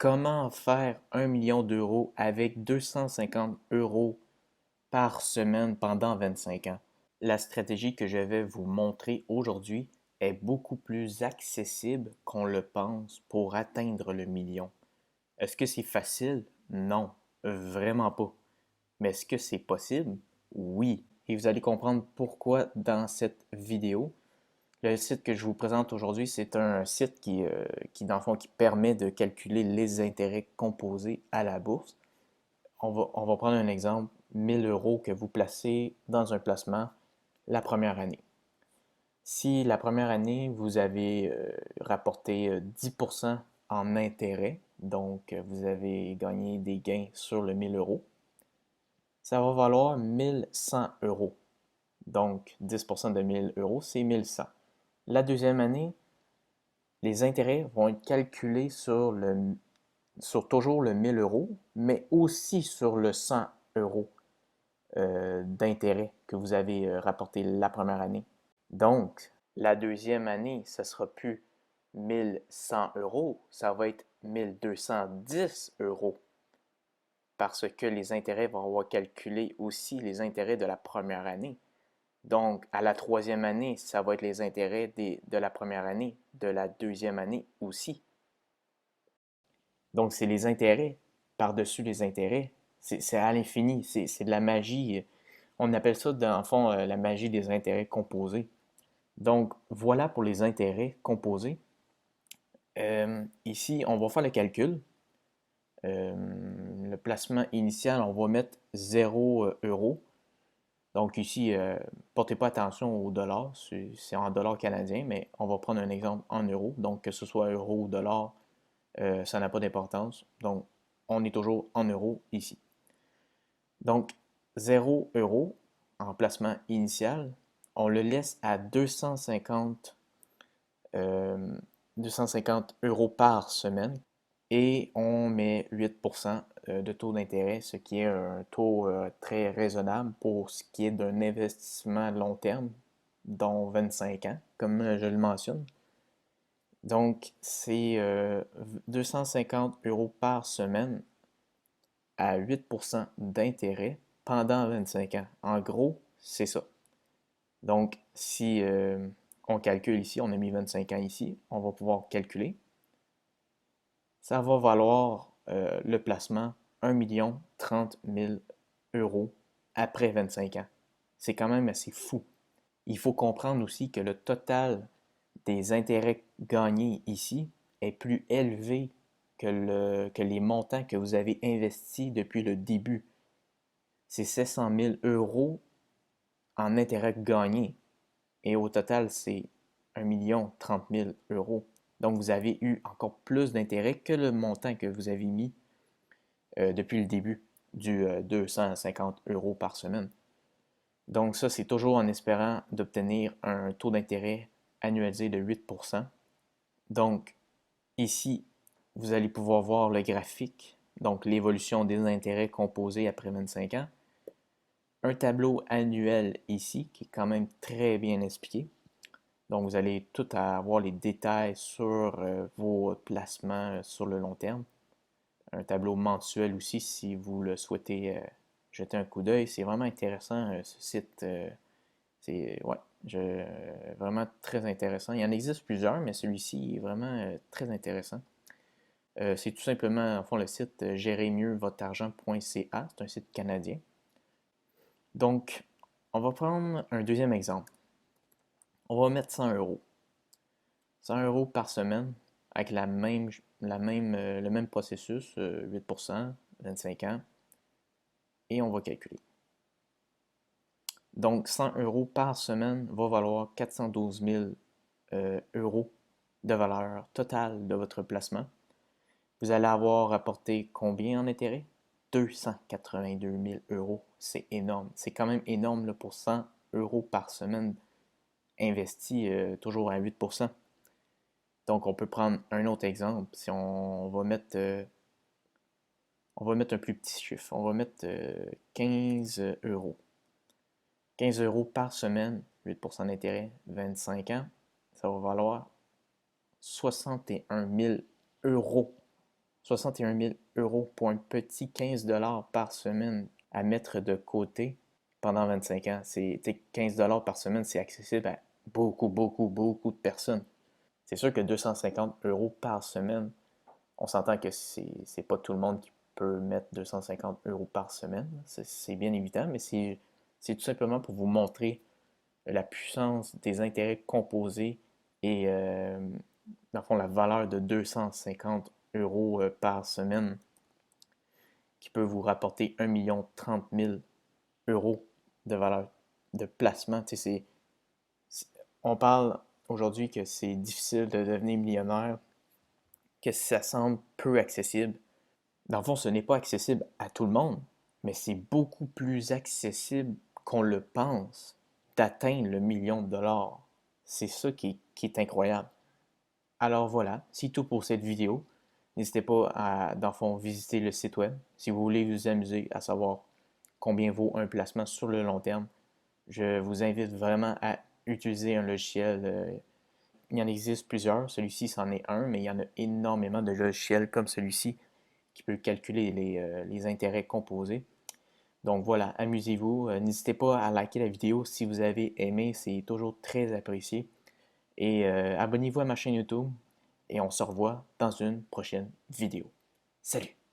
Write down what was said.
Comment faire 1 million d'euros avec 250 euros par semaine pendant 25 ans? La stratégie que je vais vous montrer aujourd'hui est beaucoup plus accessible qu'on le pense pour atteindre le million. Est-ce que c'est facile? Non, vraiment pas. Mais est-ce que c'est possible? Oui. Et vous allez comprendre pourquoi dans cette vidéo. Le site que je vous présente aujourd'hui, c'est un site qui, dans le fond, qui permet de calculer les intérêts composés à la bourse. On va prendre un exemple, 1000 euros que vous placez dans un placement la première année. Si la première année, vous avez rapporté 10% en intérêt, donc vous avez gagné des gains sur le 1000 euros, ça va valoir 1100 euros. Donc 10% de 1000 euros, c'est 1100. La deuxième année, les intérêts vont être calculés sur toujours le 1000 euros, mais aussi sur le 100 euros d'intérêt que vous avez rapporté la première année. Donc, la deuxième année, ça ne sera plus 1100 euros, ça va être 1210 euros parce que les intérêts vont avoir calculé aussi les intérêts de la première année. Donc, à la troisième année, ça va être les intérêts de la première année, de la deuxième année aussi. Donc, c'est les intérêts par-dessus les intérêts. C'est à l'infini. C'est de la magie. On appelle ça, dans le fond, la magie des intérêts composés. Donc, voilà pour les intérêts composés. Ici, on va faire le calcul. Le placement initial, on va mettre 0 euros. Donc ici, portez pas attention au dollar, c'est en dollars canadiens, mais on va prendre un exemple en euros. Donc que ce soit euro ou dollar, ça n'a pas d'importance. Donc on est toujours en euros ici. Donc 0 euros en placement initial, on le laisse à 250 euros par semaine et on met 8% de taux d'intérêt, ce qui est un taux très raisonnable pour ce qui est d'un investissement long terme, dont 25 ans, comme je le mentionne. Donc, c'est 250 euros par semaine à 8% d'intérêt pendant 25 ans. En gros, c'est ça. Donc, si on calcule ici, on a mis 25 ans ici, on va pouvoir calculer. Ça va valoir le placement 1 030 000 euros après 25 ans. C'est quand même assez fou. Il faut comprendre aussi que le total des intérêts gagnés ici est plus élevé que les montants que vous avez investis depuis le début. C'est 700 000 euros en intérêts gagnés. Et au total, c'est 1 030 000 euros. Donc, vous avez eu encore plus d'intérêt que le montant que vous avez mis depuis le début du 250 euros par semaine. Donc, ça, c'est toujours en espérant d'obtenir un taux d'intérêt annualisé de 8%. Donc, ici, vous allez pouvoir voir le graphique, donc l'évolution des intérêts composés après 25 ans. Un tableau annuel ici, qui est quand même très bien expliqué. Donc, vous allez tout avoir les détails sur vos placements sur le long terme. Un tableau mensuel aussi, si vous le souhaitez jeter un coup d'œil. C'est vraiment intéressant, ce site. C'est ouais, vraiment très intéressant. Il y en existe plusieurs, mais celui-ci est vraiment très intéressant. C'est tout simplement, en fond, le site gérezmieuxvotreargent.ca. C'est un site canadien. Donc, on va prendre un deuxième exemple. On va mettre 100 euros. 100 euros par semaine avec le même processus, 8%, 25 ans, et on va calculer. Donc, 100 euros par semaine va valoir 412 000 euros de valeur totale de votre placement. Vous allez avoir rapporté combien en intérêt? 282 000 euros. C'est énorme. C'est quand même énorme là, pour 100 euros par semaine investi toujours à 8%. Donc, on peut prendre un autre exemple. Si on va mettre un plus petit chiffre. On va mettre 15 euros. 15 euros par semaine, 8% d'intérêt, 25 ans, ça va valoir 61 000 euros 61 000 euros pour un petit 15 par semaine à mettre de côté pendant 25 ans. 15 par semaine, c'est accessible à beaucoup, beaucoup, beaucoup de personnes. C'est sûr que 250 euros par semaine, on s'entend que c'est pas tout le monde qui peut mettre 250 euros par semaine. C'est bien évident, mais c'est tout simplement pour vous montrer la puissance des intérêts composés et, dans le fond, la valeur de 250 euros par semaine qui peut vous rapporter 1 30 000 euros de valeur de placement. On parle aujourd'hui que c'est difficile de devenir millionnaire, que ça semble peu accessible. Dans le fond, ce n'est pas accessible à tout le monde, mais c'est beaucoup plus accessible qu'on le pense d'atteindre le million de dollars. C'est ça qui est incroyable. Alors voilà, c'est tout pour cette vidéo. N'hésitez pas à, dans le fond, visiter le site web si vous voulez vous amuser à savoir combien vaut un placement sur le long terme. Je vous invite vraiment à utiliser un logiciel. Il y en existe plusieurs. Celui-ci, c'en est un, mais il y en a énormément de logiciels comme celui-ci qui peut calculer les intérêts composés. Donc voilà, amusez-vous. N'hésitez pas à liker la vidéo si vous avez aimé, c'est toujours très apprécié. Et abonnez-vous à ma chaîne YouTube et on se revoit dans une prochaine vidéo. Salut!